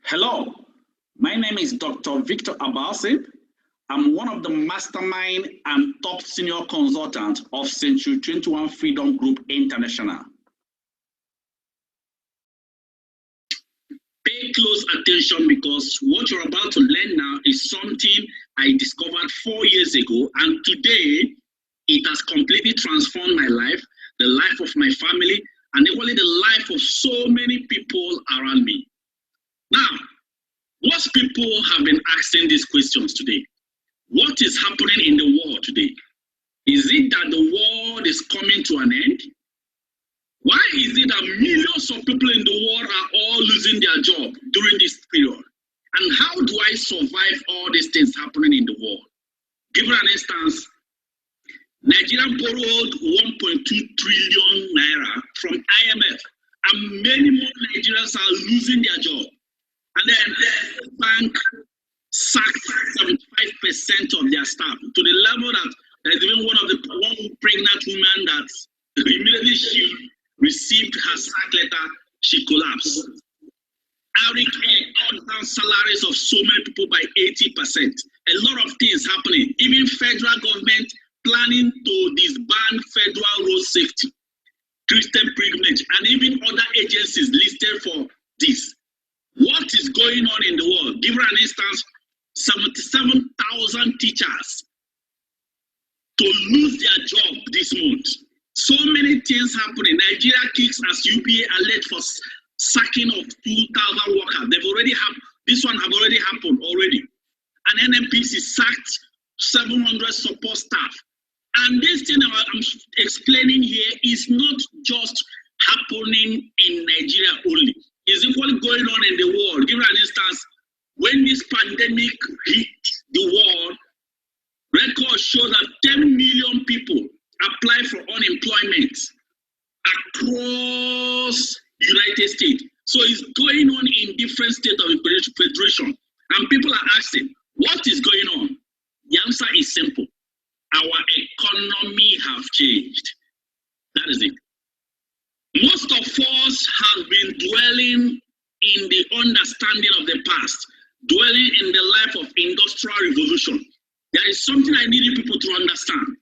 Hello, my name is Dr. Victor Abasi. I'm one of the mastermind and top senior consultants of Century 21 Freedom Group International. Pay close attention because what you're about to learn now is something I discovered 4 years ago, and today it has completely transformed my life, the life of my family, and equally the life of so many people around me. Now, most people have been asking these questions today. What is happening in the world today? Is it that the world is coming to an end? Why is it that millions of people in the world are all losing their job during this period? And how do I survive all these things happening in the world? Give an instance. Nigeria borrowed 1.2 trillion naira from IMF, and many more Nigerians are losing their job. And then the bank sacked 75% of their staff to the level that there's even one pregnant woman that immediately she received her sack letter, she collapsed. Eric cut down salaries of so many people by 80%. A lot of things happening. Even federal government planning to disband federal road safety, Christian pilgrimage, and even other agencies listed for this. What is going on in the world? Give an instance, 77,000 teachers to lose their job this month. So many things happening. Nigeria kicks as UBA alert for sacking of 2,000 workers. They've already happened. This one have already happened already. And NNPC sacked 700 support staff. And this thing I'm explaining here is not just happening in Nigeria only. It's equally going on in the world. Give an instance, when this pandemic hit the world, records show that 10 million people applied for unemployment across the United States. So it's going on in different states of the federation. And people are asking, what is going on? The answer is simple. Our economy have changed. That is it. Most of us have been dwelling in the understanding of the past, dwelling in the life of industrial revolution. There is something I need you people to understand.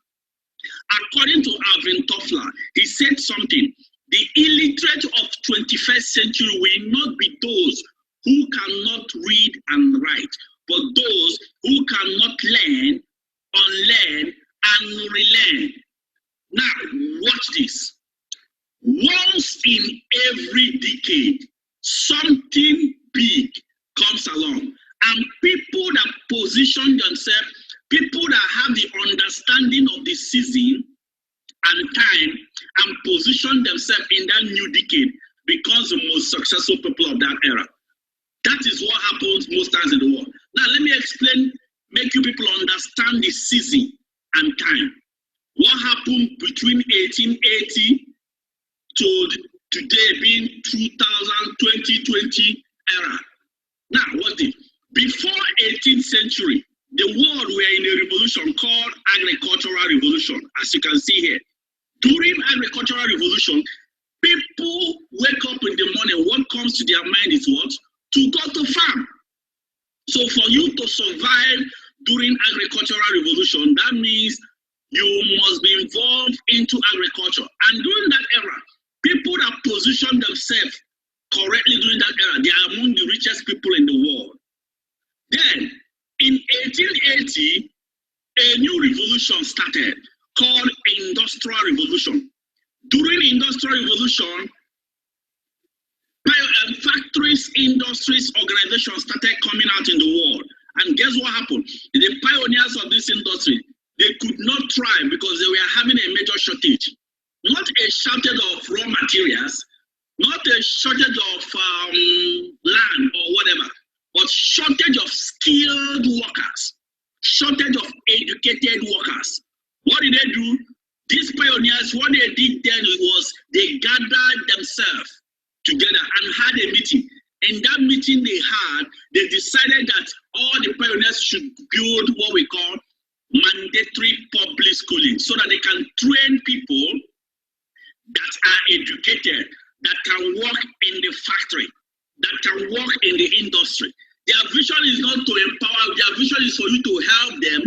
According to Alvin Toffler, he said something. The illiterate of 21st century will not be those who cannot read and write, but those who cannot learn, unlearn, and relearn. Now, watch this. Once in every decade, something big comes along, and people that position themselves, people that have the understanding of the season and time, and position themselves in that new decade, becomes the most successful people of that era. That is what happens most times in the world. Now, let me explain, make you people understand the season and time. What happened between 1880 to today being 2020 era. Now, what did? Before 18th century, the world were in a revolution called agricultural revolution, as you can see here. During agricultural revolution, people wake up in the morning, what comes to their mind is what? To go to farm. So for you to survive during agricultural revolution, that means you must be involved into agriculture. And during that era, people that position themselves correctly during that era, they are among the richest people in the world. Then, in 1880, a new revolution started called Industrial Revolution. During Industrial Revolution, factories, industries, organizations started coming out in the world. And guess what happened? The pioneers of this industry, they could not thrive because they were having a major shortage. Not a shortage of raw materials, not a shortage of land or whatever, but shortage of skilled workers, shortage of educated workers. What did they do? These pioneers, what they did then was they gathered themselves together and had a meeting. In that meeting they decided that all the pioneers should build what we call mandatory public schooling so that they can train people that are educated, that can work in the factory. that can work in the industry. Their vision is not to empower, their vision is for you to help them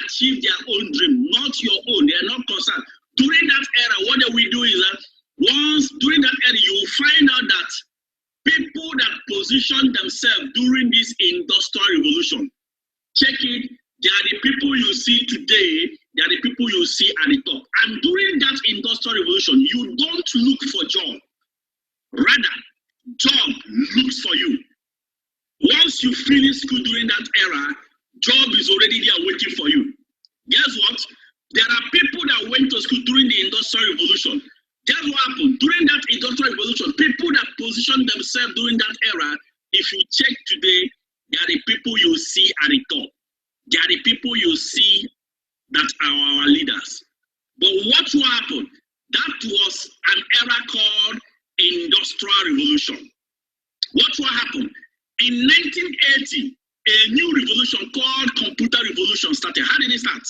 achieve their own dream, not your own. They are not concerned. During that era, what they will do is that during that era, you will find out that people that position themselves during this industrial revolution, check it, they are the people you see today, they are the people you see at the top. And during that industrial revolution, you don't look for job. Rather, job looks for you. Once you finish school during that era, job is already there waiting for you. Guess what? There are people that went to school during the industrial revolution. Guess what happened? During that industrial revolution, people that positioned themselves during that era, if you check today, they are the people you see at the top. They are the people you see that are our leaders. But what will happen? That was an era called industrial revolution. What will happen? In 1980, a new revolution called computer revolution started. How did it start?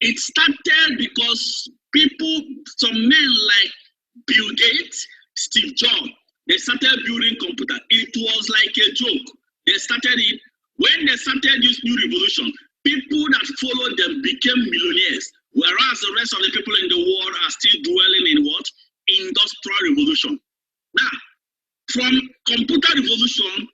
It started because people, some men like Bill Gates, Steve Jobs, they started building computer. It was like a joke. They started it. When they started this new revolution, people that followed them became millionaires, whereas the rest of the people in the world are still dwelling in what? Industrial revolution. Now, from computer revolution,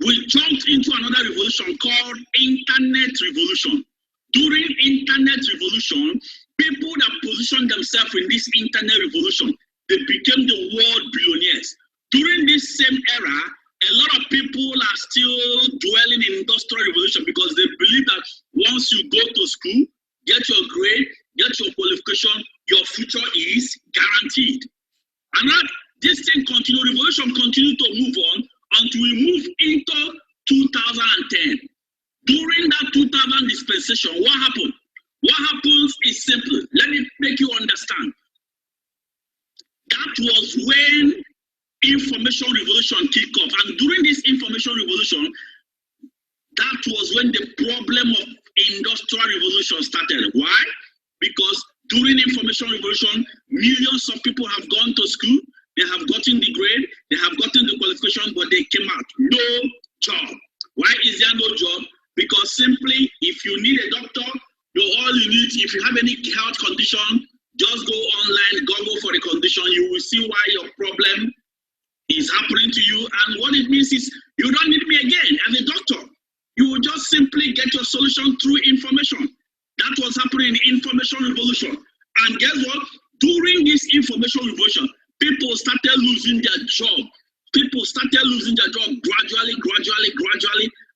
we jumped into another revolution called internet revolution. During internet revolution, people that positioned themselves in this internet revolution, they became the world billionaires. During this same era, a lot of people are still dwelling in industrial revolution because they believe that once you go to school, get your grade, get your qualification, your future is guaranteed. And that this thing continued, revolution continued to move on until we move into 2010. During that 2000 dispensation, what happened? What happens is simple. Let me make you understand. That was when information revolution kicked off. And during this information revolution, that was when the problem of industrial revolution started. Why? Because during information revolution, millions of people have gone to school, they have gotten the grade, they have gotten the qualification, but they came out. No job. Why is there no job? Because simply, if you need a doctor, all you need, if you have any health condition, just go online, Google for the condition, you will see why your problem is happening to you. And what it means is, you don't need me again as a doctor. You will just simply get your solution through information. That was happening in information revolution. And guess what? During this information revolution, people started losing their job. People started losing their job gradually,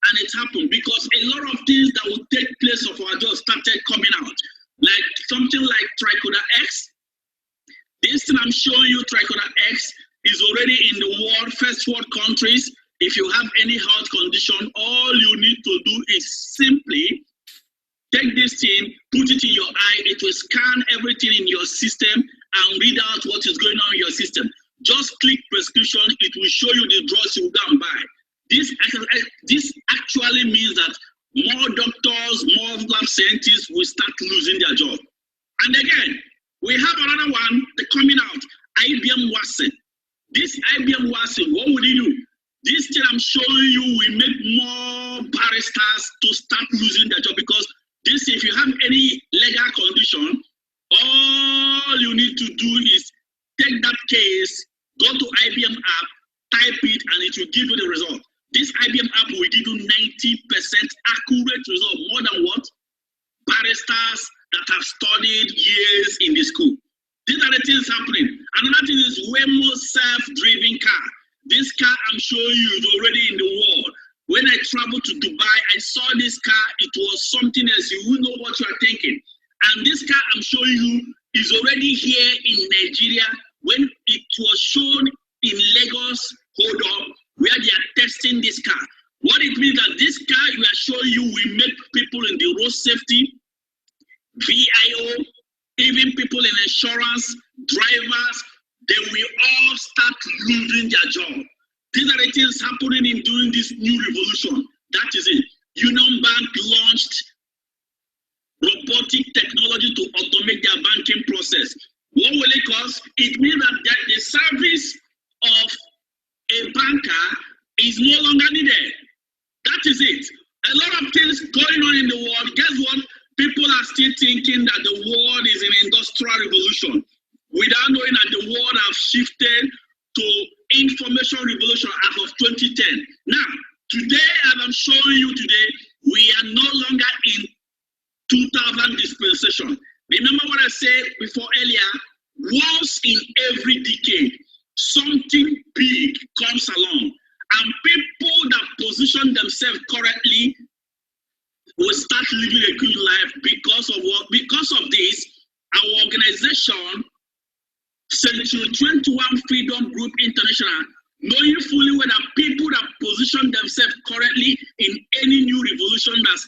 and it happened because a lot of things that would take place of our job started coming out. Like something like Trichoder X. This thing I'm showing you, Trichoder X, is already in the world, first world countries. If you have any health condition, all you need to do is simply take this thing, put it in your eye, it will scan everything in your system and read out what is going on in your system. Just click prescription, it will show you the drugs you will go and buy. This actually means that more doctors, more lab scientists will start losing their job. And again, we have another one coming out, IBM Watson. This IBM Watson, what would it do? This thing I'm showing you will make more barristers to start losing their job because this, if you have any legal condition, all you need to do is take that case, go to IBM app, type it, and it will give you the result. This IBM app will give you 90% accurate result, more than what? Barristers that have studied years in the school. These are the things happening. Another thing is Waymo self-driving car. This car I'm showing you is already in the world. When I traveled to Dubai, I saw this car. It was something else. You will know what you are thinking. And this car I'm showing you is already here in Nigeria. When it was shown in Lagos, hold up, where they are testing this car. What it means that this car we are showing you will make people in the road safety, VIO, even people in insurance, drivers, they will all start losing their job. These are the things happening during this new revolution. That is it. Union Bank launched robotic technology to automate their banking process. What will it cost? It means that the service of a banker is no longer needed. That is it. A lot of things going on in the world. Guess what? People are still thinking that the world is an industrial revolution without knowing that the world has shifted to information revolution as of 2010. Now, today, as I'm showing you today, we are no longer in 2000 dispensation. Remember what I said before earlier? Once in every decade, something big comes along, and people that position themselves correctly will start living a good life because of what? Because of this, our organization, Century 21 Freedom Group International, knowing fully well that people that position themselves correctly in any new revolution that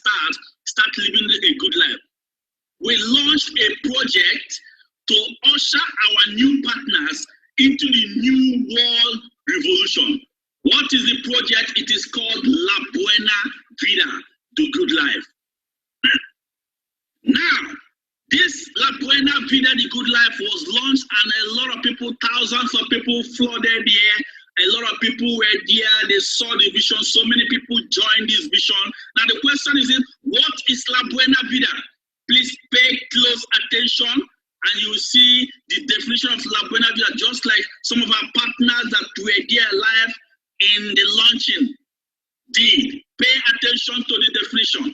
start living a good life. We launched a project to usher our new partners into the new world revolution. What is the project? It is called Buena, Vida, the good life. Now, this Buena, Vida, the good life was launched, and a lot of people, thousands of people flooded here. A lot of people were there, they saw the vision, so many people joined this vision. Now the question is, what is Buena Vida? Please pay close attention, and you will see the definition of Buena Vida, just like some of our partners that were there live in the launching did. Pay attention to the definition.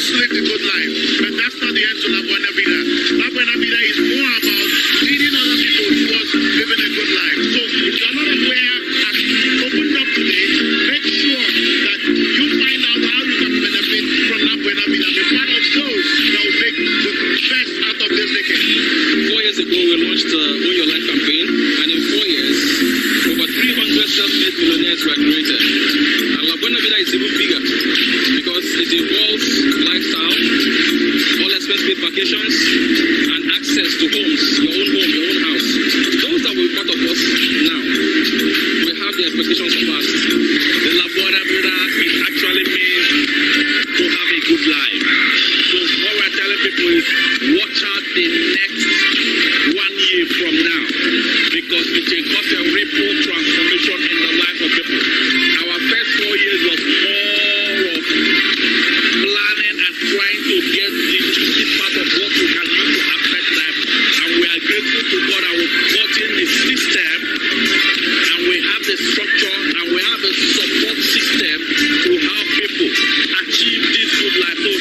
Live the good life, but that's not the end to La Buena Vida. La Buena Vida is more about leading other people towards living a good life. So if you're not aware, as we opened up today, make sure that you find out how you can benefit from La Buena Vida. Be part of those that will make the best out of this decade. 4 years ago, we launched Own Your Life campaign, and in 4 years, over 300 self-made millionaires were created. And La Buena Vida is even bigger because it involves lifestyle, all expense-paid vacations, and access to homes, your own home, your own house. Those that will be part of us now, we have the expectations of us. The La Buena Vida is actually made to have a good life. So what we're telling people is, watch out the next 1 year from now, because it will cause a ripple transformation in the life of people. Our first 4 years was more of planning and trying to get the juicy part of what we can do to affect them. And we are grateful to God that we've gotten the system, and we have the structure, and we have a support system to help people achieve this good life. So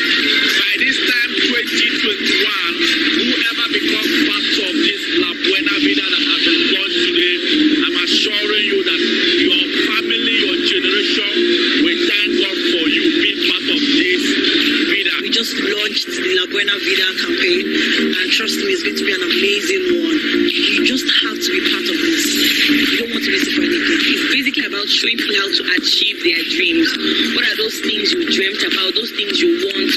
by this time, 2021, whoever becomes part of this La Buena Vida that has been launched today, I'm assuring you that your family, your generation will thank God for you being part of this Vida. We just launched the La Buena Vida campaign, and trust me, it's going to be an amazing one. You just have to be part of this. You don't want to miss it for anything. It's basically about showing people how to achieve their dreams. What are those things you dreamt about, those things you want?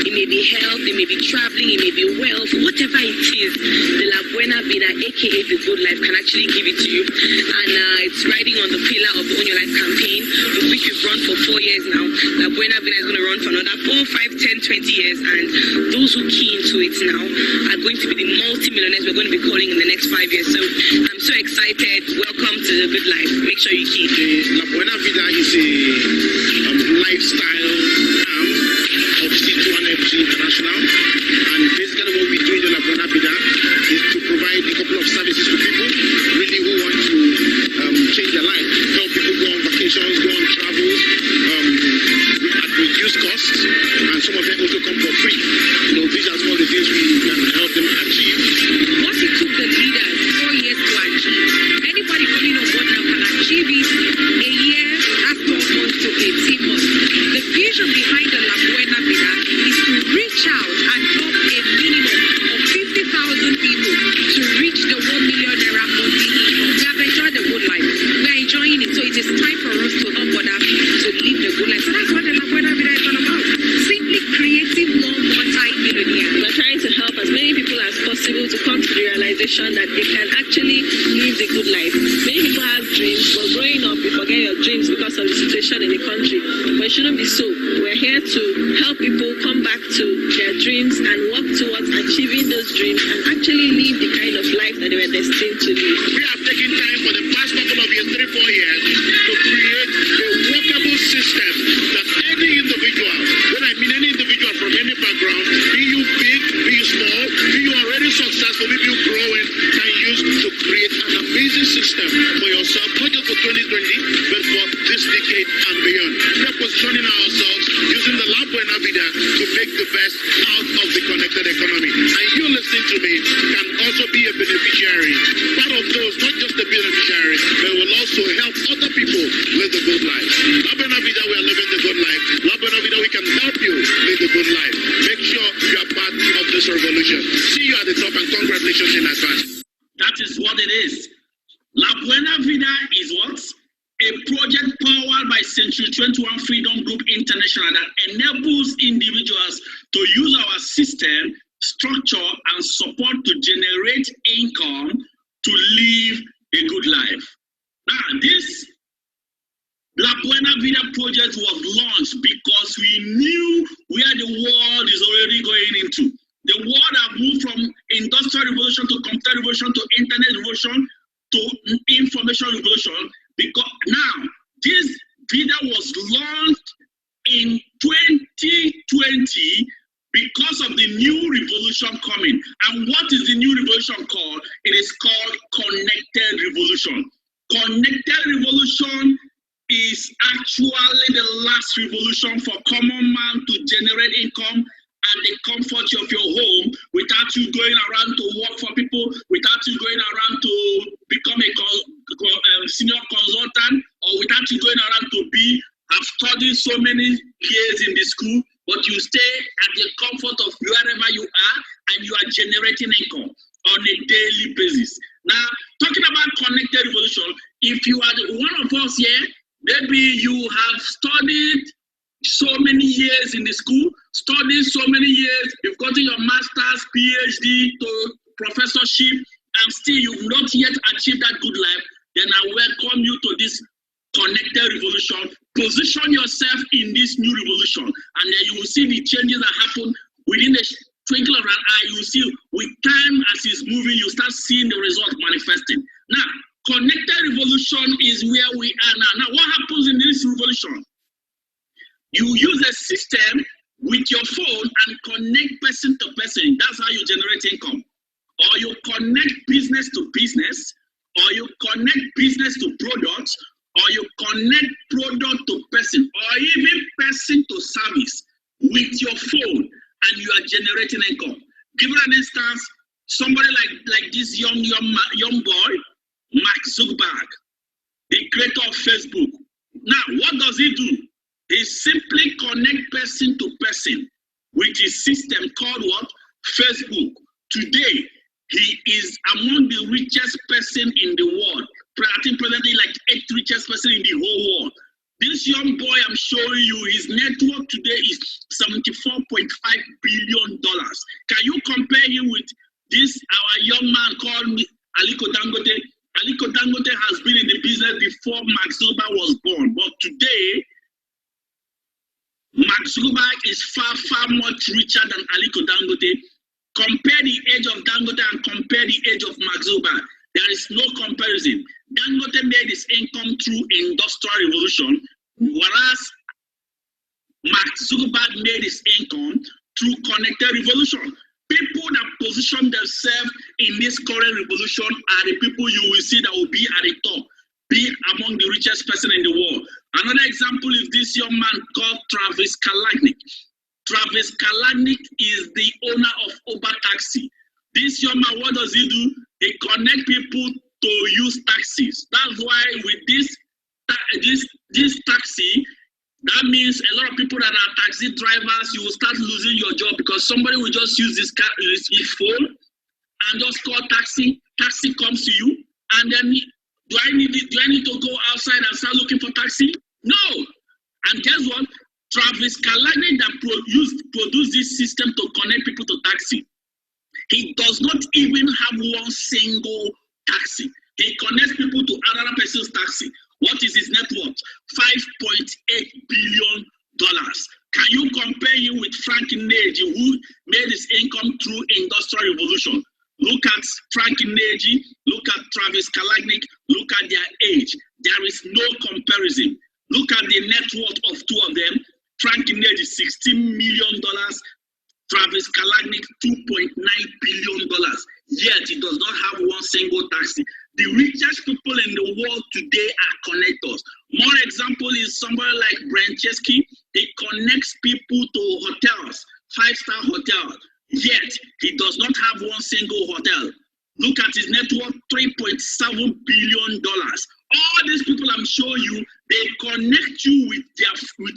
It may be health, it may be traveling, it may be wealth, whatever it is. The La Buena Vida, aka the good life, can actually give it to you. And it's riding on the pillar of the Own Your Life campaign, which we've run for 4 years now. La Buena Vida is going to run for another 4, 5, 10, 20 years, and those who key into it now are going to be the multi-millionaires we're going to be calling in the next 5 years. So I'm so excited. Welcome to the good life. Make sure you key. La Buena Vida is a lifestyle arm of C2NFG International, and basically what we do in the La Buena Vida is to provide a couple of services to people really who want to change their life, help people go on vacations, go on travels at reduced costs, and some of them also come for free. You know, these are some of the things we can help them achieve. What it took the leaders 4 years to achieve, anybody coming on board now can achieve it. A year, that's 12 months to 18 months. The vision behind the La Buena Vida is to reach out and help a minimum of 50,000 people to reach the 1 million naira monthly income. We have enjoyed the good life. We are enjoying it. So it is time for us to help others to live the good life. So that's what the La Buena Vida is all about. Simply creating more multi-millionaires. We're trying to help as many people as possible people to come to the realization that they can actually live the good life. Many people have dreams, but growing up, you forget your dreams because of the situation in the country. But it shouldn't be so. We're here to help people come back to their dreams and work towards achieving those dreams and actually live the kind of life that they were destined to live. We have taken time for the past couple of years, 3-4 years, to create a workable system that any individual, when I mean any individual from any background, be you big, be you small, be you already successful, be you growing, can use to create an amazing system for yourself, not just for 2020, but for this decade and beyond. We are positioning ourselves using the Labua Vida to make the best out of the connected economy. And you listening to me can also be a beneficiary. Part of those, not just the beneficiary, but will also help other people live the good life. Labua Vida, we are living the good life. Labua Vida, we can help you live the good life. Make sure you are part of this revolution. See you at the top and congratulations in advance. That is what it is. Buena Vida is what? A project powered by Century 21 Freedom Group International that enables individuals to use our system, structure, and support to generate income to live a good life. Now, this Buena Vida project was launched because we knew where the world is already going into. The world have moved from industrial revolution to computer revolution to internet revolution to information revolution. Because now this Vida was launched in 2020 because of the new revolution coming. And what is the new revolution called? It is called connected revolution. Connected revolution is actually the last revolution for common man to generate income and the comfort of your home without you going around to work for people, without you going around to become a senior consultant, or without you going around to have studied so many years in the school, but you stay at the comfort of wherever you are and you are generating income on a daily basis. Now, talking about connected revolution, if you are one of us here, maybe you have studied so many years in the school, studied so many years, you've gotten your master's, PhD, to professorship, and still you've not yet achieved that good life, then I welcome you to this connected revolution. Position yourself in this new revolution, and then you will see the changes that happen within a twinkle of an eye. You will see with time as it's moving, you start seeing the result manifesting. Now, connected revolution is where we are now. Now, what happens in this revolution? You use a system with your phone and connect person to person. That's how you generate income. Or you connect business to business, or you connect business to products, or you connect product to person, or even person to service with your phone, and you are generating income. Give an instance, somebody like this young boy, Mark Zuckerberg, the creator of Facebook. Now, what does he do? He simply connect person to person with his system called what? Facebook. Today, he is among the richest person in the world. I think presently like 8th richest person in the whole world. This young boy I'm showing you, his net worth today is $74.5 billion. Can you compare him with this, our young man called Aliko Dangote? Aliko Dangote has been in the business before Mark Zuckerberg was born. But today, Mark Zuckerberg is far, far much richer than Aliko Dangote. Compare the age of Dangote and compare the age of Mark Zuckerberg. There is no comparison. Dangote made his income through industrial revolution, whereas Mark Zuckerberg made his income through connected revolution. People that position themselves in this current revolution are the people you will see that will be at the top, be among the richest person in the world. Another example is this young man called Travis Kalanick. Travis Kalanick is the owner of Uber Taxi. This young man, what does he do? He connects people to use taxis. That's why with this taxi, that means a lot of people that are taxi drivers, you will start losing your job because somebody will just use his phone and just call taxi. Taxi comes to you, and then do I need to go outside and start looking for taxi? No. And guess what? Travis Kalanick that produced this system to connect people to taxi. He does not even have one single taxi. He connects people to another person's taxi. What is his net worth? $5.8 billion. Can you compare him with Frank Neji, who made his income through Industrial Revolution? Look at Frank Neji, look at Travis Kalanick, look at their age. There is no comparison. Look at the net worth of two of them. Frank Neji, $16 million. Travis Kalanick, $2.9 billion. Yet he does not have one single taxi. The richest people in the world today are connectors. More example is somebody like Brent Chesky. He connects people to hotels, 5-star hotels. Yet he does not have one single hotel. Look at his net worth, $3.7 billion. All these people I'm showing you, they connect you with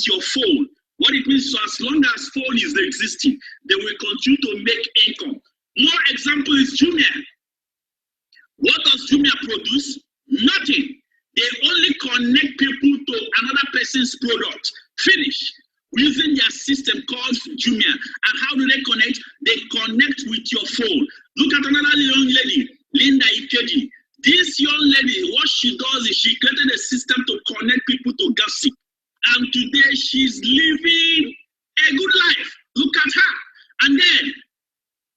your phone. What it means, so as long as phone is existing, they will continue to make income. More example is Jumia. What does Jumia produce? Nothing. They only connect people to another person's product. Finish. Using their system called Jumia. And how do they connect? They connect with your phone. Look at another young lady, Linda Ikeji. This young lady, what she does is she created a system to connect people to gossip. And today she's living a good life. Look at her. And then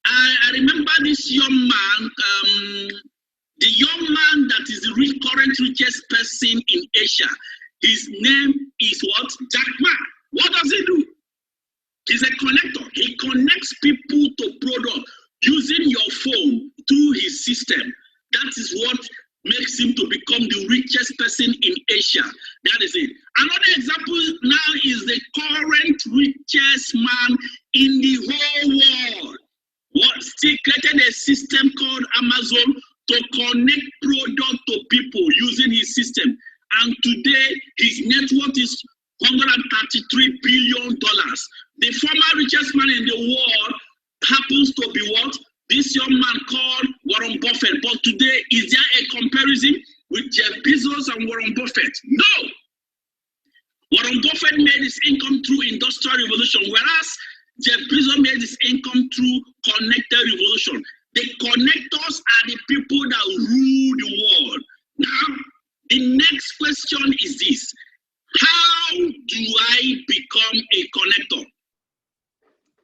I remember this young man, the young man that is the current richest person in Asia. His name is what? Jack Ma. What does he do? He's a connector. He connects people to product using your phone to his system. That is what makes him to become the richest person in Asia. That is it. Another example now is the current richest man in the whole world. He created a system called Amazon to connect product to people using his system. And today, his net worth is $133 billion. The former richest man in the world happens to be what? This young man called Warren Buffett. But today, is there a comparison with Jeff Bezos and Warren Buffett? No. Warren Buffett made his income through Industrial Revolution, whereas Jeff Bezos made his income through Connected Revolution. The connectors are the people that rule the world. Now, the next question is this. How do I become a connector?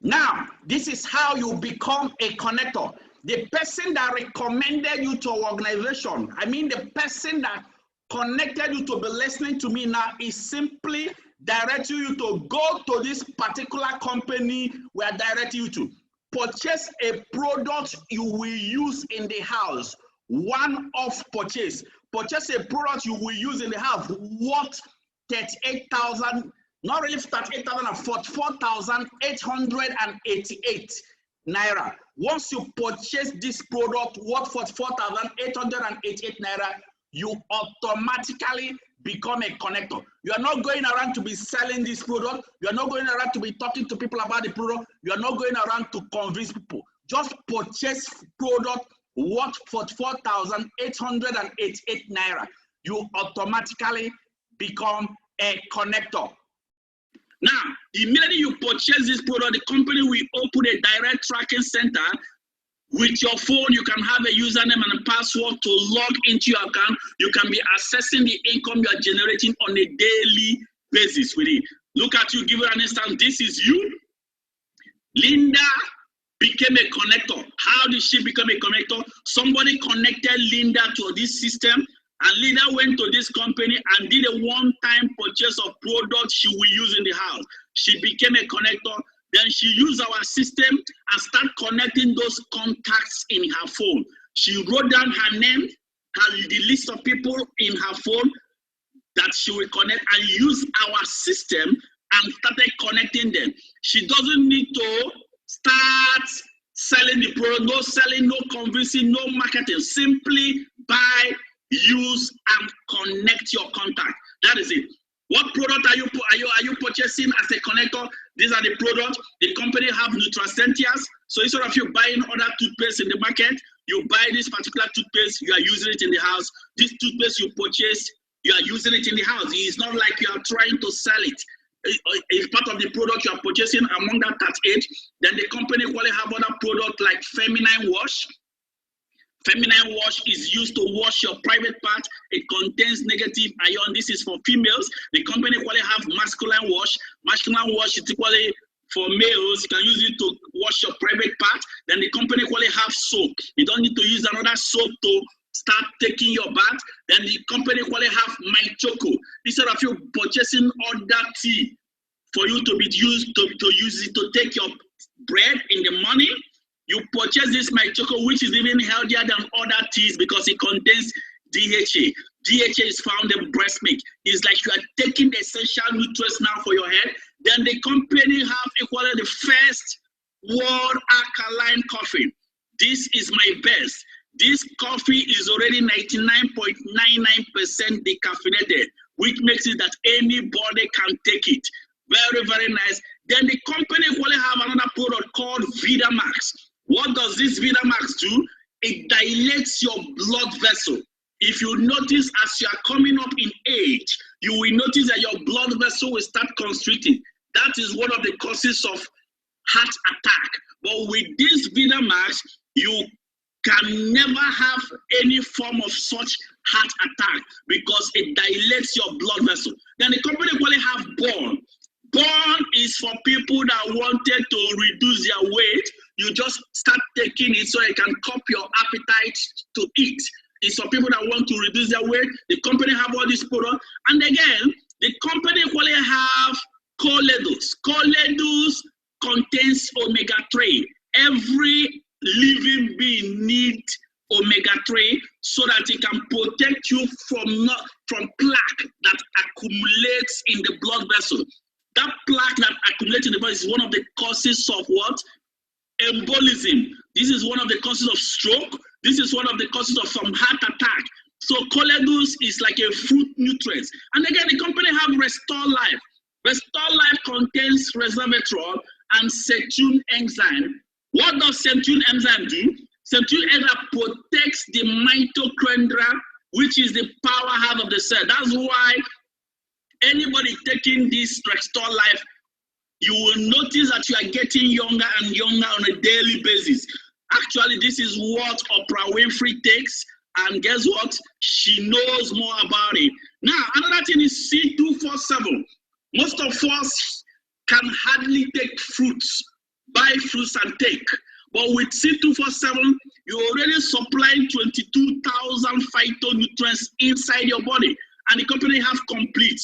Now, this is how you become a connector. The person that recommended you to an organization, I mean the person that connected you to be listening to me now, is simply directing you to go to this particular company we are directing you to. Purchase a product you will use in the house. One-off purchase. Purchase a product you will use in the house. What? 38,000, not really 38,000, 44,888 naira. Once you purchase this product worth 44,888 naira, you automatically become a connector. You are not going around to be selling this product. You are not going around to be talking to people about the product. You are not going around to convince people. Just purchase product worth 44,888 naira. You automatically become a connector. Now, immediately you purchase this product, the company will open a direct tracking center. With your phone, you can have a username and a password to log into your account. You can be accessing the income you are generating on a daily basis with it. Look at you, give it an instance. This is you. Linda became a connector. How did she become a connector? Somebody connected Linda to this system, and Linda went to this company and did a one-time purchase of products she will use in the house. She became a connector. Then she used our system and started connecting those contacts in her phone. She wrote down her name, the list of people in her phone that she will connect, and use our system and started connecting them. She doesn't need to start selling the product, no selling, no convincing, no marketing. Simply buy, use, and connect your contact. That is it. What product are you purchasing as a connector? These are the products. The company have nutraceuticals. So instead of you buying other toothpaste in the market, you buy this particular toothpaste, you are using it in the house. This toothpaste you purchase, you are using it in the house. It's not like you are trying to sell it. is part of the product you are purchasing among that 38. Then the company equally have other products like feminine wash. Feminine wash is used to wash your private part. It contains negative ion. This is for females. The company equally have masculine wash. Masculine wash is equally for males. You can use it to wash your private part. Then the company equally have soap. You don't need to use another soap to start taking your bath. Then the company equally have My Choco. Instead of you purchasing other tea for you to be used to use it to take your bread in the morning, you purchase this My Choco, which is even healthier than other teas because it contains DHA. DHA is found in breast milk. It's like you are taking the essential nutrients now for your head. Then the company have equally the first world alkaline coffee. This is my best. This coffee is already 99.99% decaffeinated, which makes it that anybody can take it. Very, very nice. Then the company equally have another product called Vida Max. What does this Vida Max do? It dilates your blood vessel. If you notice as you are coming up in age, you will notice that your blood vessel will start constricting. That is one of the causes of heart attack. But with this Vida Max, you can never have any form of such heart attack because it dilates your blood vessel. Then the company equally have Buena. Buena is for people that wanted to reduce their weight. You just start taking it so you can curb your appetite to eat. It's for people that want to reduce their weight. The company have all these products. And again, the company equally have Choleduz. Choleduz contains omega-3. Every living being needs omega-3 so that it can protect you from plaque that accumulates in the blood vessel. That plaque that accumulates in the body is one of the causes of what? Embolism. This is one of the causes of stroke. This is one of the causes of some heart attack. So Choleduz is like a food nutrient. And again, the company have Restore Life. Restore Life contains resveratrol and centurion enzyme. What does centurion enzyme do? Centurion enzyme protects the mitochondria, which is the powerhouse of the cell. That's why anybody taking this Restore Life, you will notice that you are getting younger and younger on a daily basis. Actually, this is what Oprah Winfrey takes, and guess what? She knows more about it. Now, another thing is C247. Most of us can hardly take fruits, buy fruits and take. But with C247, you're already supplying 22,000 phytonutrients inside your body. And the company have Complete.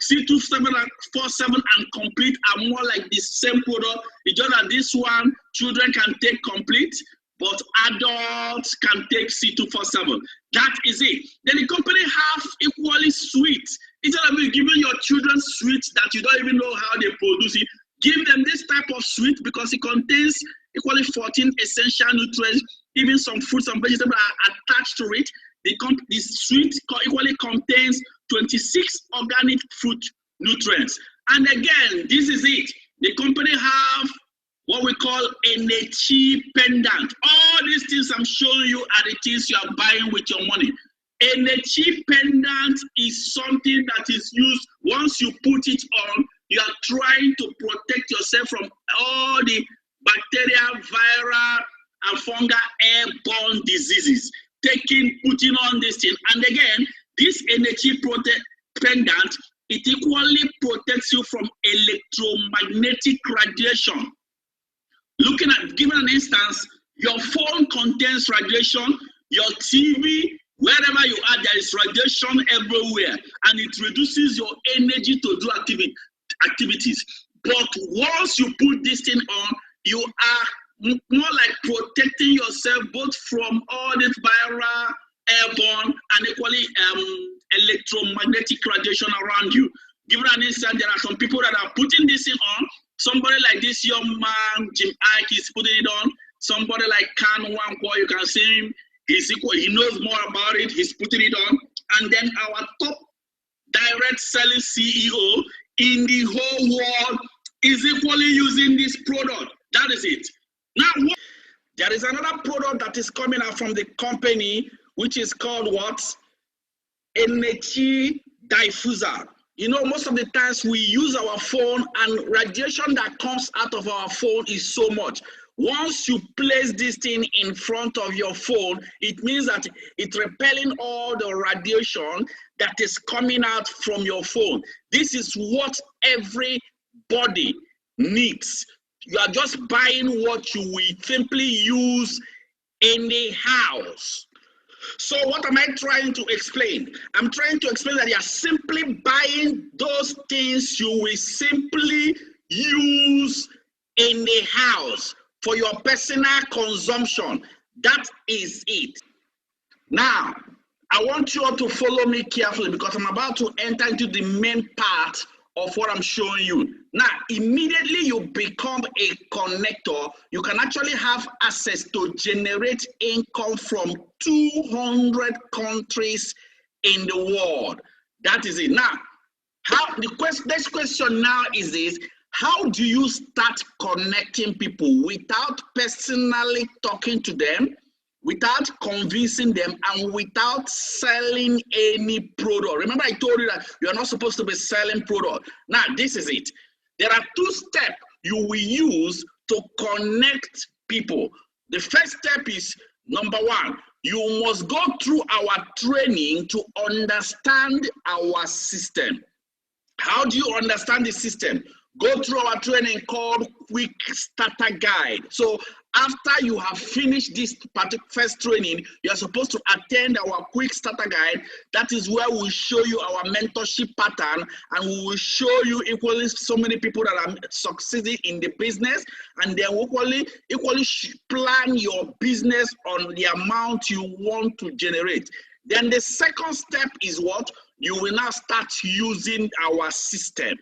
C247 and Complete are more like the same product. It's just that this one, children can take Complete, but adults can take C247. That is it. Then the company have equally sweet. Instead of giving your children sweets that you don't even know how they produce it, give them this type of sweet because it contains equally 14 essential nutrients. Even some fruits and vegetables are attached to it. The sweet equally contains 26 organic fruit nutrients. And again, this is it. The company have what we call energy pendant. All these things I'm showing you are the things you are buying with your money. Energy pendant is something that is used once you put it on, you are trying to protect yourself from all the bacterial, viral, and fungal airborne diseases. Putting on this thing. And again, this energy pendant, it equally protects you from electromagnetic radiation. Giving an instance, your phone contains radiation, your TV, wherever you are, there is radiation everywhere, and it reduces your energy to do activities. But once you put this thing on, you are more like protecting yourself both from all this viral, airborne, and equally electromagnetic radiation around you. Given an instance, there are some people that are putting this thing on. Somebody like this young man, Jim Ike, is putting it on. Somebody like Kan Wankwo, you can see him. He knows more about it. He's putting it on. And then our top direct selling CEO in the whole world is equally using this product. That is it. Now, there is another product that is coming out from the company, which is called what? Energy Diffuser. You know, most of the times we use our phone and radiation that comes out of our phone is so much. Once you place this thing in front of your phone, it means that it's repelling all the radiation that is coming out from your phone. This is what everybody needs. You are just buying what you will simply use in the house. So what am I trying to explain? I'm trying to explain that you are simply buying those things you will simply use in the house for your personal consumption. That is it. Now, I want you all to follow me carefully because I'm about to enter into the main part of what I'm showing you. Now, immediately you become a connector, you can actually have access to generate income from 200 countries in the world. That is it. Now, next question now is this: how do you start connecting people without personally talking to them, without convincing them, and without selling any product? Remember, I told you that you are not supposed to be selling product. Now, this is it. There are 2 steps you will use to connect people. The first step is, number 1, you must go through our training to understand our system. How do you understand the system? Go through our training called Quick Starter Guide. So after you have finished this first training, you are supposed to attend our Quick Starter Guide. That is where we'll show you our mentorship pattern, and we will show you equally so many people that are succeeding in the business, and then equally plan your business on the amount you want to generate. Then the second step is what? You will now start using our system.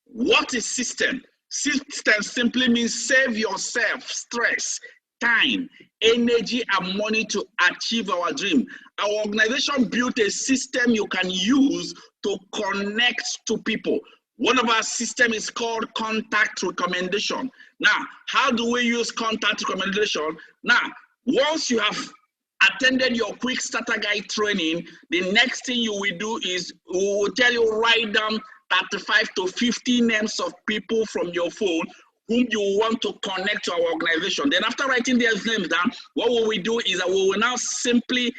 What is system? System simply means save yourself stress, time, energy, and money to achieve our dream. Our organization built a system you can use to connect to people. One of our systems is called contact recommendation. Now, how do we use contact recommendation? Now, once you have attended your Quick Starter Guide training, the next thing you will do is we will tell you write down 35 to 50 names of people from your phone whom you want to connect to our organization. Then after writing their names down, what will we do is that we will now simply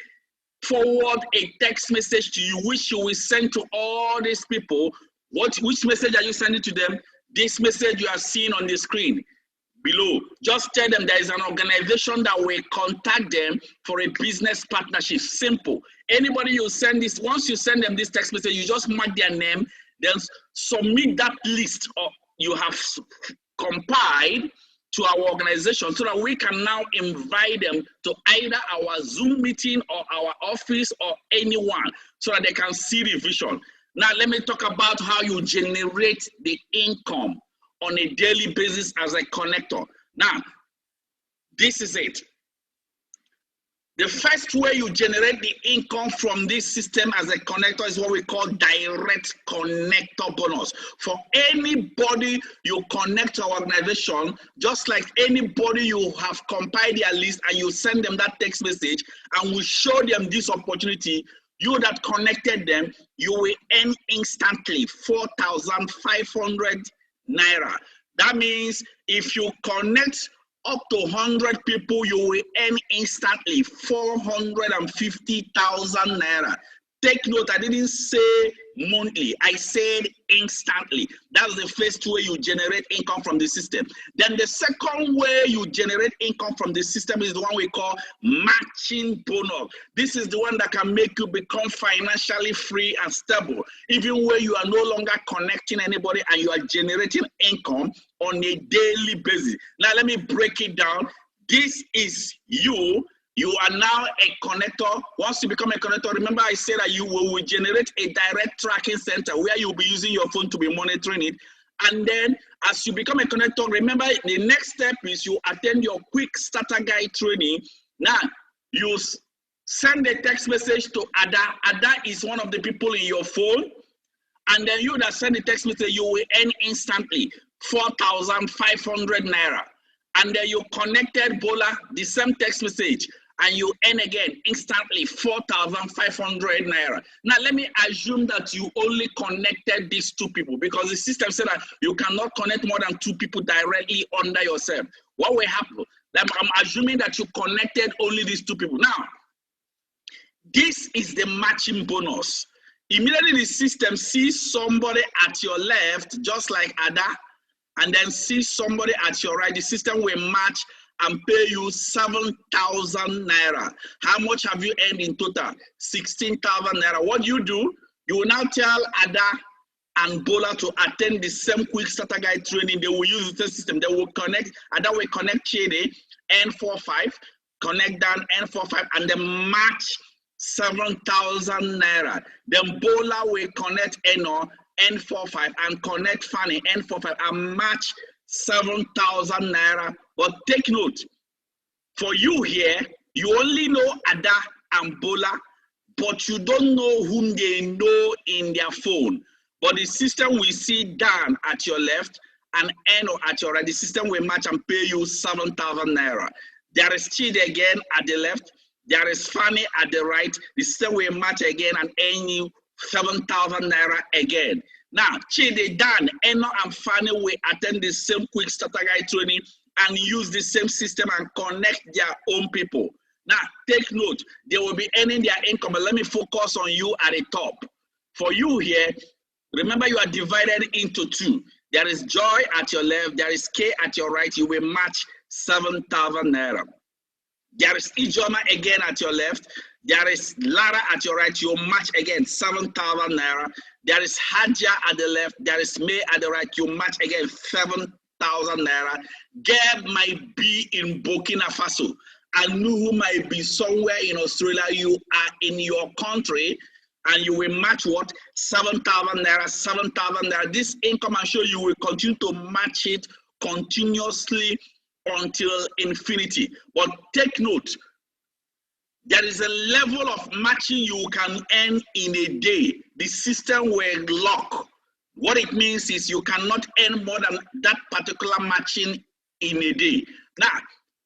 forward a text message to you, which you will send to all these people. Which message are you sending to them? This message you are seeing on the screen below. Just tell them there is an organization that will contact them for a business partnership. Simple. Anybody you send this, once you send them this text message, you just mark their name, then submit that list of you have compiled to our organization so that we can now invite them to either our Zoom meeting or our office or anyone so that they can see the vision. Now, let me talk about how you generate the income on a daily basis as a connector. Now, this is it. The first way you generate the income from this system as a connector is what we call direct connector bonus. For anybody you connect to our organization, just like anybody you have compiled their list and you send them that text message and we show them this opportunity, you that connected them, you will earn instantly 4,500 naira. That means if you connect up to 100 people, you will earn instantly 450,000 naira. Take note, I didn't say monthly, I said instantly. That's the first way you generate income from the system. Then the second way you generate income from the system is the one we call matching bonus. This is the one that can make you become financially free and stable, even where you are no longer connecting anybody and you are generating income on a daily basis. Now let me break it down. This is you. You are now a connector. Once you become a connector, remember I said that you will generate a direct tracking center where you'll be using your phone to be monitoring it. And then as you become a connector, remember the next step is you attend your Quick Starter Guide training. Now, you send a text message to Ada. Ada is one of the people in your phone. And then you that send the text message, you will earn instantly 4,500 naira. And then you connected Bola, the same text message. and you earn again instantly 4,500 naira. Now let me assume that you only connected these 2 people, because the system said that you cannot connect more than 2 people directly under yourself. What will happen? I'm assuming that you connected only these 2 people. Now, this is the matching bonus. Immediately the system sees somebody at your left, just like Ada, and then sees somebody at your right. The system will match and pay you 7,000 naira. How much have you earned in total? 16,000 naira. What you do, you will now tell Ada and Bola to attend the same quick starter guide training. They will use the system. They will connect. Ada will connect Chede, N45, connect down N45, and then match 7,000 naira. Then Bola will connect Eno, N45, and connect Fanny, N45, and match 7,000 naira. But take note, for you here, you only know Ada and Bola, but you don't know whom they know in their phone. But the system will see Dan at your left and Eno at your right. The system will match and pay you 7,000 naira. There is Chide again at the left. There is Fanny at the right. The system will match again and earn you 7,000 naira again. Now, Chide, Dan, Eno, and Fanny will attend the same quick starter guide training and use the same system and connect their own people. Now, take note, they will be earning their income, but let me focus on you at the top. For you here, remember you are divided into 2. There is Joy at your left, there is K at your right. You will match 7,000 naira. There is Ijoma again at your left. There is Lara at your right. You match again 7,000 naira. There is Hadja at the left. There is May at the right. You match again 7,000 naira. Geb might be in Burkina Faso. Anuhu might be somewhere in Australia. You are in your country, and you will match what? 7,000 naira, 7,000 naira. This income, I'm sure you will continue to match it continuously until infinity. But take note, there is a level of matching you can earn in a day. The system will lock. What it means is you cannot earn more than that particular matching in a day. Now,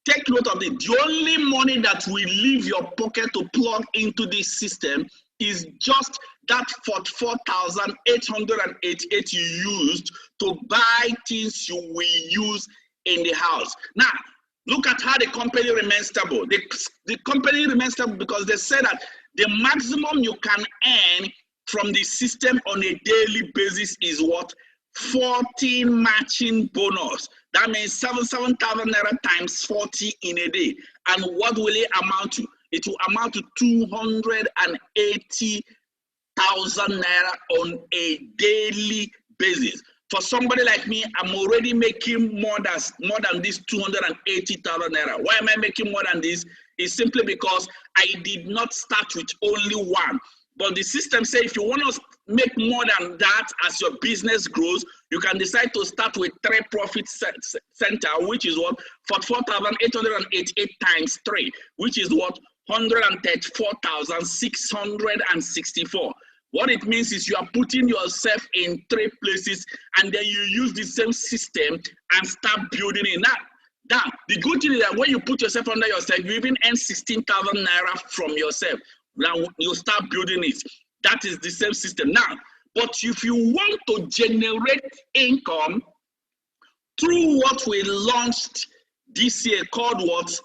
take note of it. The only money that will leave your pocket to plug into this system is just that 44,888 you used to buy things you will use in the house. Now, look at how the company remains stable. The company remains stable because they say that the maximum you can earn from the system on a daily basis is what? 14 matching bonus. That means 7,000 naira times 40 in a day. And what will it amount to? It will amount to 280,000 naira on a daily basis. For somebody like me, I'm already making more than this 280,000 naira. Why am I making more than this? It's simply because I did not start with only one. But the system says if you want to make more than that as your business grows, you can decide to start with 3 profit center, which is what? 44,888 times 3, which is what? 134,664. What it means is you are putting yourself in 3 places, and then you use the same system and start building it. Now, the good thing is that when you put yourself under yourself, you even earn 16,000 naira from yourself. Now you start building it. That is the same system. Now, but if you want to generate income through what we launched this year called what?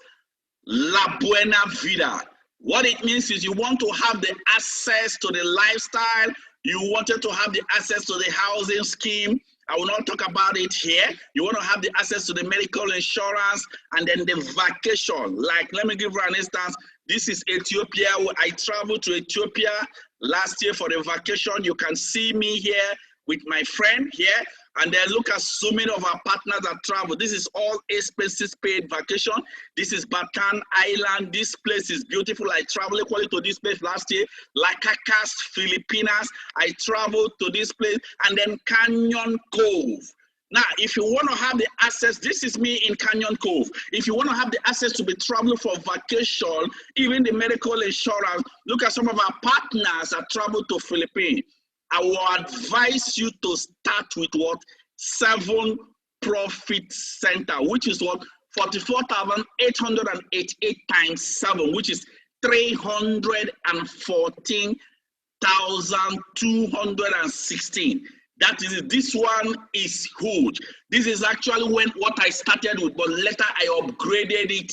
Buena Vida. What it means is you want to have the access to the lifestyle. You wanted to have the access to the housing scheme. I will not talk about it here. You want to have the access to the medical insurance and then the vacation. Like, let me give you an instance. This is Ethiopia. I traveled to Ethiopia last year for the vacation. You can see me here with my friend here. And then look at so many of our partners that travel. This is all expenses paid vacation. This is Bataan Island. This place is beautiful. I traveled equally to this place last year. Lacacas, Filipinas. I traveled to this place. And then Canyon Cove. Now, if you want to have the access, this is me in Canyon Cove. If you want to have the access to be traveling for vacation, even the medical insurance, look at some of our partners that travel to Philippines. I will advise you to start with what? 7 profit center, which is what? 44,888 times 7, which is 314,216. That is, this one is huge. This is actually what I started with, but later I upgraded it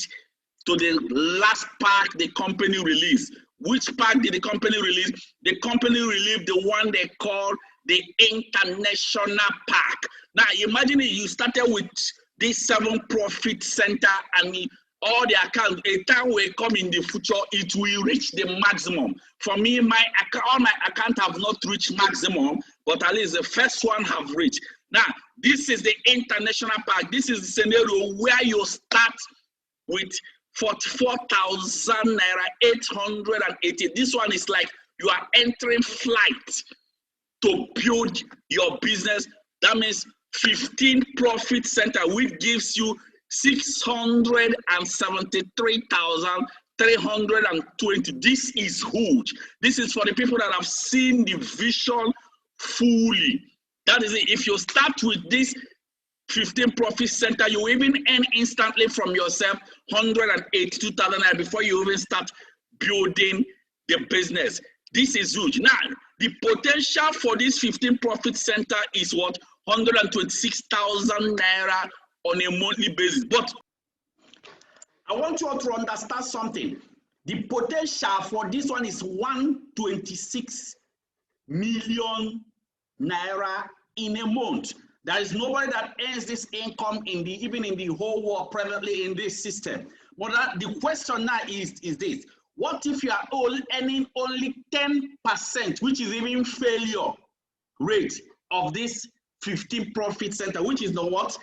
to the last pack the company released. Which pack did the company release? The company released the one they call the International Pack. Now imagine you started with this 7 profit center and all the accounts, a time will come in the future, it will reach the maximum. For me, all my accounts have not reached maximum, but at least the first one have reached. Now, this is the International Pack. This is the scenario where you start with 44,880. This one is like you are entering flight to build your business. That means 15 profit center, which gives you 673,320. This is huge. This is for the people that have seen the vision fully. That is it. If you start with this 15 profit center, you even earn instantly from yourself 182,000 before you even start building the business. This is huge. Now, the potential for this 15 profit center is what? 126,000 naira on a monthly basis. But I want you all to understand something. The potential for this one is 126 million naira in a month. There is nobody that earns this income even in the whole world privately in this system. But the question now is this: what if you are earning only 10%, which is even failure rate of this 15 profit center, which is the what?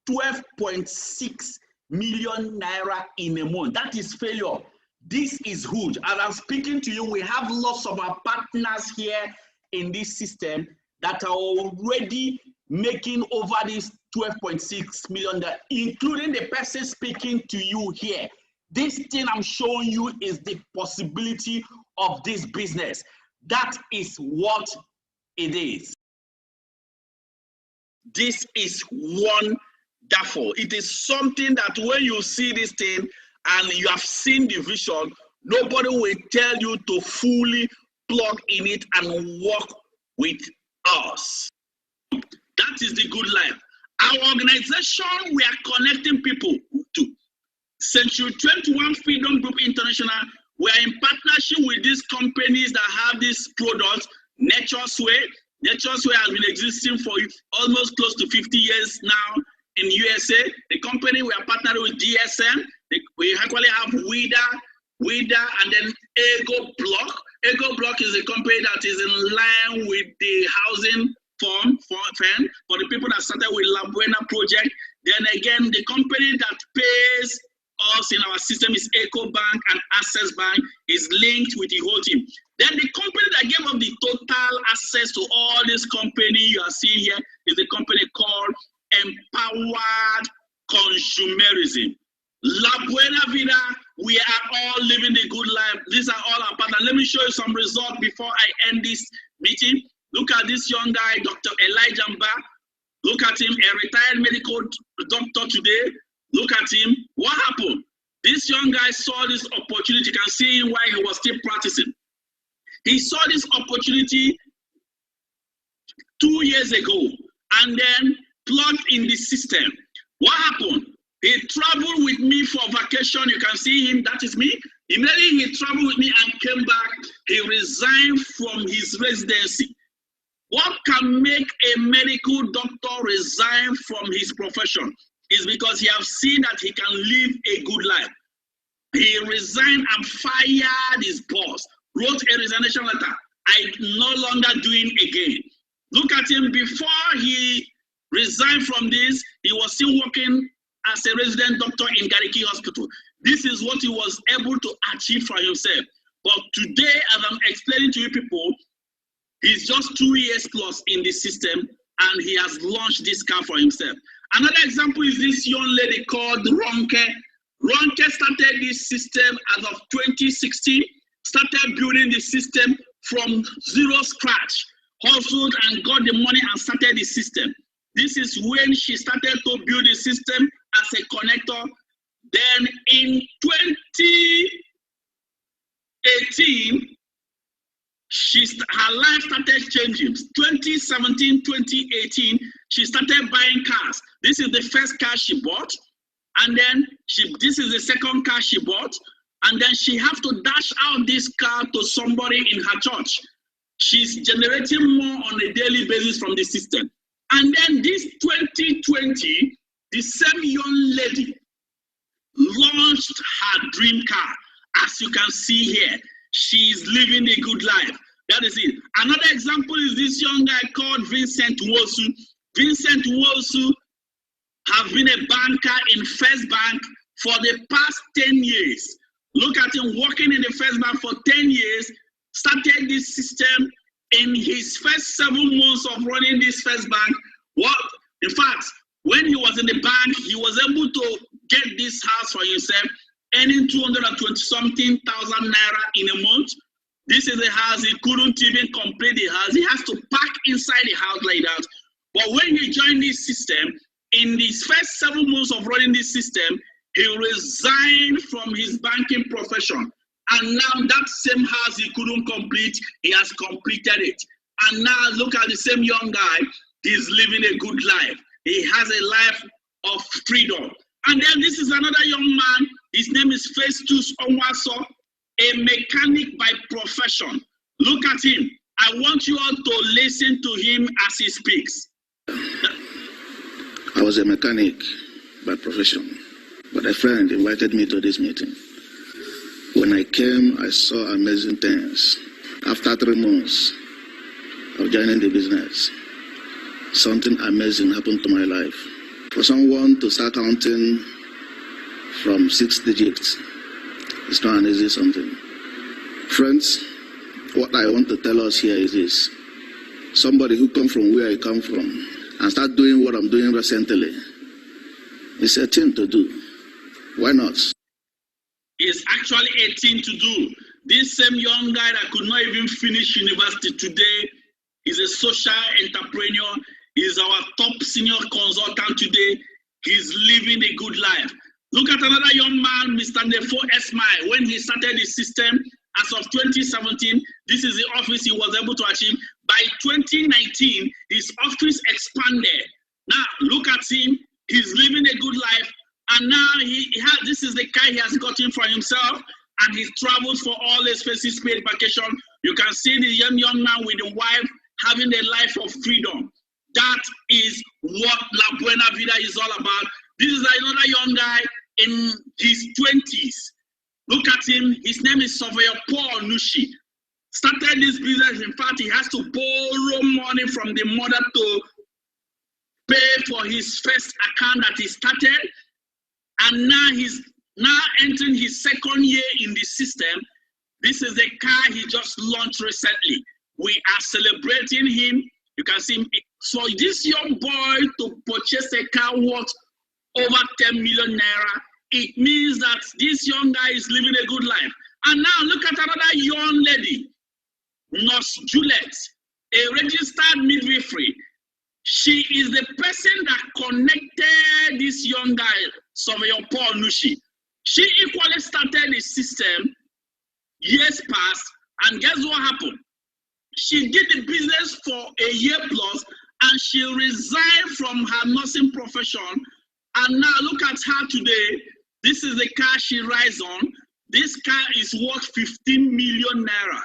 12.6 million naira in a month. That is failure. This is huge. As I'm speaking to you, we have lots of our partners here in this system that are already making over this 12.6 million, including the person speaking to you here. This thing I'm showing you is the possibility of this business. That is what it is. This is wonderful. It is something that when you see this thing and you have seen the vision, nobody will tell you to fully plug in it and work with us. That is the good life. Our organization, we are connecting people to Century 21 Freedom Group International. We are in partnership with these companies that have these products. Nature's Way. Nature's Way has been existing for almost close to 50 years now in USA. The company we are partnering with DSM. We actually have Vida, and then Ego Block. Ego Block is a company that is in line with the housing firm for the people that started with Buena project. Then again, the company that pays us in our system is Eco Bank, and Access Bank is linked with the whole team. Then the company that gave us the total access to all this company you are seeing here is the company called Empowered Consumerism. Buena Vida, we are all living the good life. These are all our partners. Let me show you some results before I end this meeting. Look at this young guy, Dr. Elijah Mba. Look at him, a retired medical doctor today. Look at him. What happened? This young guy saw this opportunity. You can see him while he was still practicing. He saw this opportunity 2 years ago and then plugged in the system. What happened? He traveled with me for vacation. You can see him. That is me. Immediately he traveled with me and came back. He resigned from his residency. What can make a medical doctor resign from his profession is because he has seen that he can live a good life. He resigned and fired his boss, wrote a resignation letter. I'm no longer doing again. Look at him. Before he resigned from this, he was still working as a resident doctor in Gariki Hospital. This is what he was able to achieve for himself. But today, as I'm explaining to you people, he's just 2 years plus in the system, and he has launched this car for himself. Another example is this young lady called Ronke. Ronke started this system as of 2016, started building the system from zero scratch, hustled and got the money and started the system. This is when she started to build the system as a connector, Then in 2018, her life started changing. 2017, 2018, she started buying cars. This is the first car she bought. And then this is the second car she bought. And then she have to dash out this car to somebody in her church. She's generating more on a daily basis from the system. And then this 2020, the same young lady launched her dream car. As you can see here, she's living a good life. That is it. Another example is this young guy called Vincent Wosu. Vincent Wosu have been a banker in First Bank for the past 10 years. Look at him working in the First Bank for 10 years, started this system in his first 7 months of running this First Bank. In fact, when he was in the bank, he was able to get this house for himself, earning 220-something thousand naira in a month. This is a house, he couldn't even complete the house. He has to park inside the house like that. But when he joined this system, in his first 7 months of running this system, he resigned from his banking profession. And now that same house he couldn't complete, he has completed it. And now look at the same young guy, he's living a good life. He has a life of freedom. And then this is another young man, his name is Festus Onwaso, a mechanic by profession. Look at him. I want you all to listen to him as he speaks. I was a mechanic by profession, but a friend invited me to this meeting. When I came, I saw amazing things. After 3 months of joining the business, something amazing happened to my life. For someone to start counting from 6 digits, it's not an easy something. Friends, what I want to tell us here is this. Somebody who comes from where I come from and start doing what I'm doing recently, it's a thing to do. Why not? It's actually a thing to do. This same young guy that could not even finish university today is a social entrepreneur. He's our top senior consultant today. He's living a good life. Look at another young man, Mr. Nefo Esmai. When he started the system, as of 2017, this is the office he was able to achieve. By 2019, his office expanded. Now, look at him. He's living a good life. And now this is the car he has gotten for himself. And he travels for all expenses paid vacation. You can see the young man with the wife having a life of freedom. That is what La Buena Vida is all about. This is another young guy in his 20s. Look at him. His name is Surveyor Paul Nushi. Started this business. In fact, he has to borrow money from the mother to pay for his first account that he started. And now he's entering his second year in the system. This is a car he just launched recently. We are celebrating him. You can see him. For this young boy to purchase a car worth over 10 million naira, it means that this young guy is living a good life. And now look at another young lady, Nurse Juliet, a registered midwifery. She is the person that connected this young guy, Surveyor Paul Nushi. She equally started the system years past, and guess what happened? She did the business for a year plus, and she resigned from her nursing profession. And now look at her today. This is the car she rides on. This car is worth 15 million naira.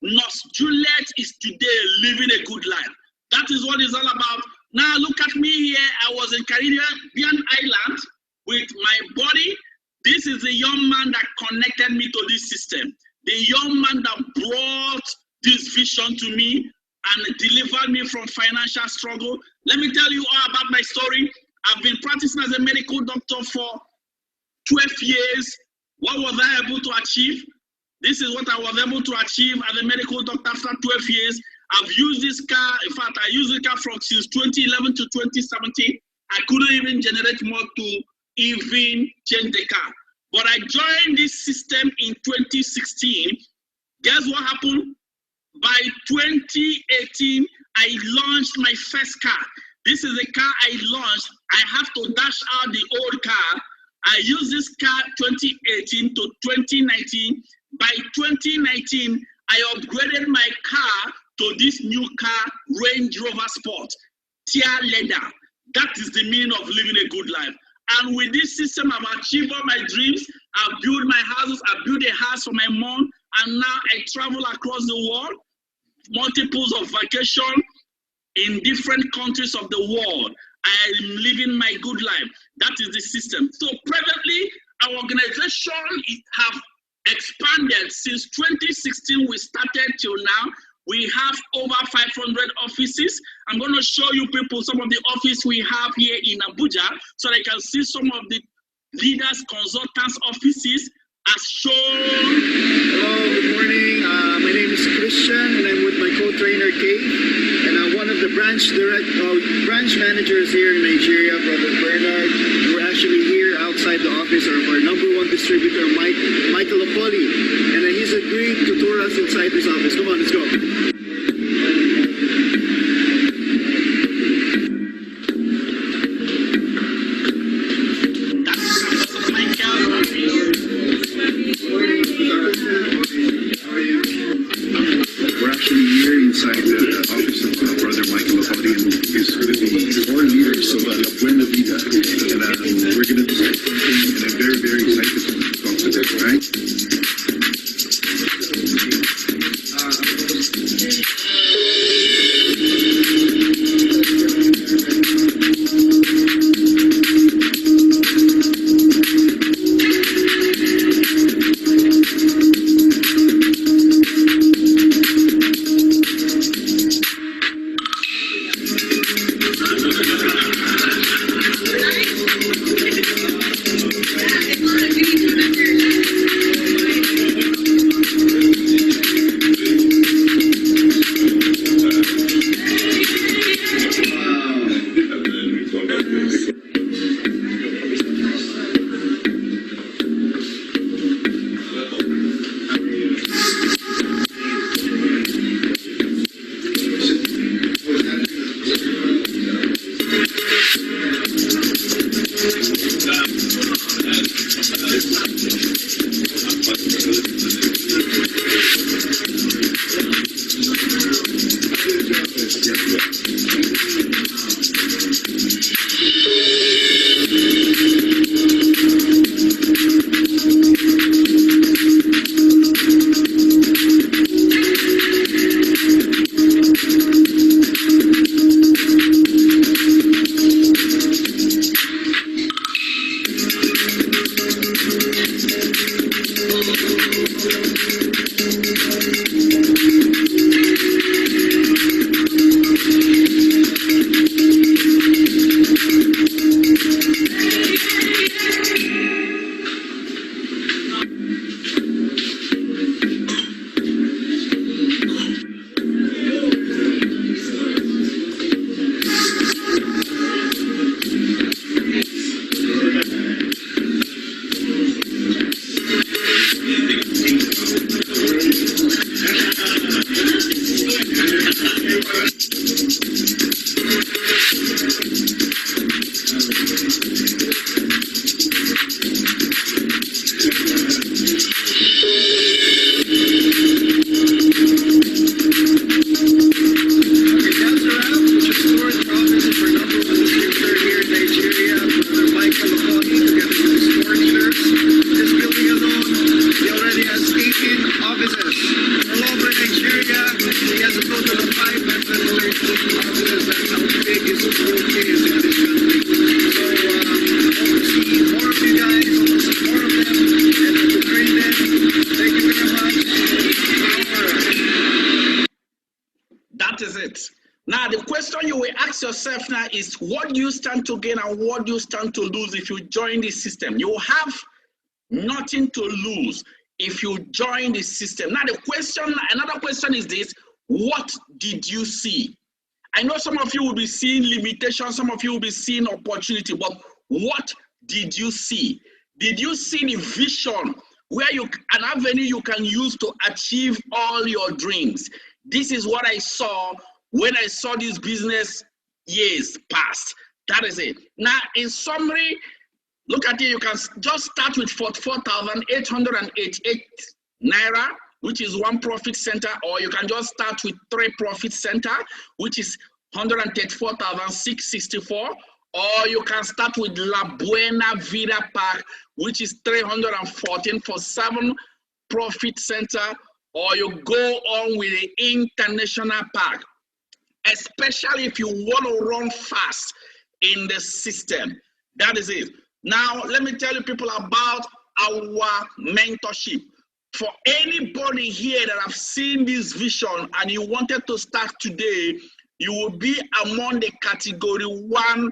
Nurse Juliet is today living a good life. That is what it's all about. Now look at me here. I was in Caribbean Island with my body. This is the young man that connected me to this system. The young man that brought this vision to me and delivered me from financial struggle. Let me tell you all about my story. I've been practicing as a medical doctor for 12 years. What was I able to achieve? This is what I was able to achieve as a medical doctor after 12 years. I've used this car. In fact, I used the car since 2011 to 2017. I couldn't even generate more to even change the car. But I joined this system in 2016. Guess what happened? By 2018, I launched my first car. This is the car I launched. I have to dash out the old car I used this car 2018 to 2019. By 2019, I upgraded my car to this new car, Range Rover Sport, tier leather. That is the meaning of living a good life. And with this system, I've achieved all my dreams. I've built my houses. I built a house for my mom. And now I travel across the world, multiples of vacation in different countries of the world. I'm living my good life. That is the system. So presently, our organization have expanded since 2016. We started till now. We have over 500 offices. I'm going to show you people some of the offices we have here in Abuja so they can see some of the leaders, consultants' offices as shown. Hello, good morning. My name is Christian and I'm with my co-trainer Kay. And one of the branch managers here in Nigeria, Brother Bernard. We're actually here outside the office of our #1 distributor, Michael Apoli. And he's agreed to tour us inside this office. Come on, let's go. We're actually here inside the office of Brother Michael Labua, who is going to be our leaders of Buena Vida. And we're going to do something, and I'm very, very excited to talk to them, right? Yourself now is what do you stand to gain and what do you stand to lose if you join this system? You have nothing to lose if you join the system. Now another question is this: what did you see? I know some of you will be seeing limitations, some of you will be seeing opportunity, but what did you see? Did you see the vision where an avenue you can use to achieve all your dreams? This is what I saw when I saw this business years past. That is it. Now, in summary, Look at it, you can just start with 44,888 naira, which is one profit center, or you can just start with 3 profit center, which is 134,664, or you can start with La Buena Vida Park, which is 314 for 7 profit center, or you go on with the International Park, especially if you want to run fast in the system. That is it. Now, let me tell you people about our mentorship. For anybody here that have seen this vision and you wanted to start today, you will be among the category 1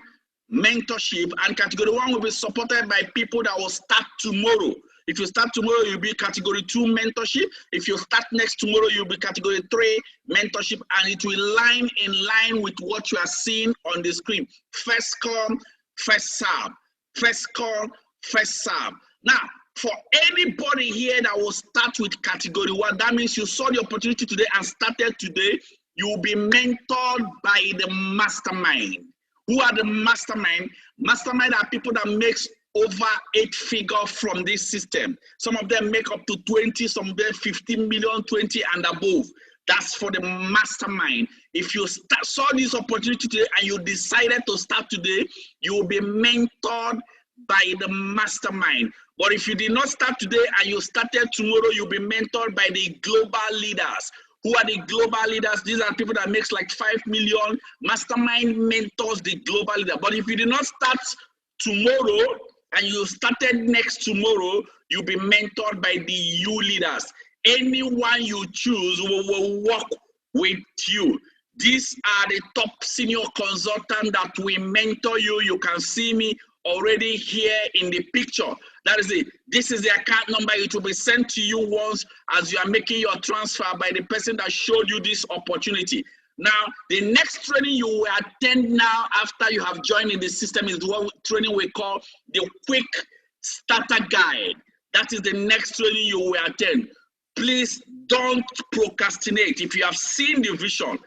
mentorship, and category 1 will be supported by people that will start tomorrow. If you start tomorrow, you'll be category 2 mentorship. If you start next tomorrow, you'll be category 3 mentorship, and it will line in line with what you are seeing on the screen. First come, first serve. First come, first serve. Now, for anybody here that will start with category 1, that means you saw the opportunity today and started today, you will be mentored by the mastermind. Who are the mastermind? Mastermind are people that makes over 8 figures from this system. Some of them make up to 20, some of them 15 million, 20 and above. That's for the mastermind. If you saw this opportunity today and you decided to start today, you will be mentored by the mastermind. But if you did not start today and you started tomorrow, you'll be mentored by the global leaders. Who are the global leaders? These are people that makes like 5 million. Mastermind mentors the global leader. But if you did not start tomorrow and you started next tomorrow, you'll be mentored by the U leaders. Anyone you choose will work with you. These are the top senior consultants that will mentor you. You can see me already here in the picture. That is it. This is the account number. It will be sent to you once as you are making your transfer by the person that showed you this opportunity. Now, the next training you will attend now after you have joined in the system is what training we call the Quick Starter Guide. That is the next training you will attend. Please don't procrastinate. If you have seen the vision,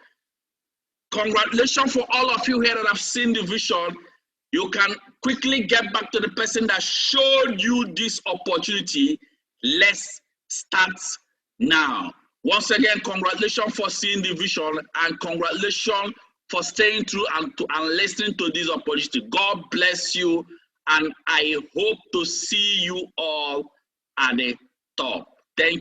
congratulations for all of you here that have seen the vision. You can quickly get back to the person that showed you this opportunity. Let's start now. Once again, congratulations for seeing the vision, and congratulations for staying through and listening to this opportunity. God bless you, and I hope to see you all at the top. Thank you.